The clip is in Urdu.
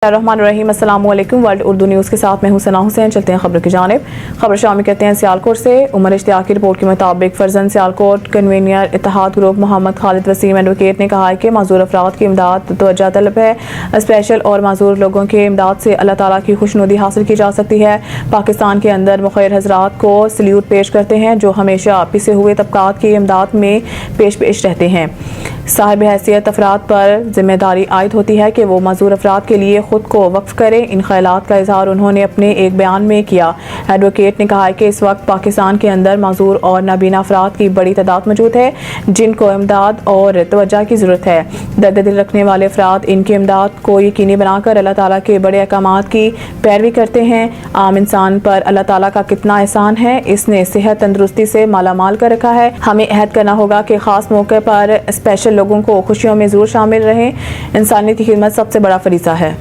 الرحمن السلام علیکم۔ ورلڈ اردو نیوز کے ساتھ میں ہوں ثنا حسین۔ چلتے ہیں خبر کی جانب۔ خبر شامل کرتے ہیں سیالکوٹ سے۔ عمر اشتیاق کی رپورٹ کے مطابق فرزند سیالکوٹ کنوینر اتحاد گروپ محمد خالد وسیم ایڈوکیٹ نے کہا ہے کہ معذور افراد کی امداد توجہ طلب ہے۔ اسپیشل اور معذور لوگوں کی امداد سے اللہ تعالیٰ کی خوشنودی حاصل کی جا سکتی ہے۔ پاکستان کے اندر مخیر حضرات کو سلیوٹ پیش کرتے ہیں جو ہمیشہ پسے ہوئے طبقات کی امداد میں پیش رہتے ہیں۔ صاحب حیثیت افراد پر ذمہ داری عائد ہوتی ہے کہ وہ معذور افراد کے لیے خود کو وقف کریں۔ ان خیالات کا اظہار انہوں نے اپنے ایک بیان میں کیا۔ ایڈوکیٹ نے کہا کہ اس وقت پاکستان کے اندر معذور اور نابینا افراد کی بڑی تعداد موجود ہے جن کو امداد اور توجہ کی ضرورت ہے۔ درد دل رکھنے والے افراد ان کی امداد کو یقینی بنا کر اللہ تعالیٰ کے بڑے احکامات کی پیروی کرتے ہیں۔ عام انسان پر اللہ تعالیٰ کا کتنا احسان ہے، اس نے صحت تندرستی سے مالا مال کر رکھا ہے۔ ہمیں عہد کرنا ہوگا کہ خاص موقع پر اسپیشل لوگوں کو خوشیوں میں ضرور شامل رہیں۔ انسانیت کی خدمت سب سے بڑا فریضہ ہے۔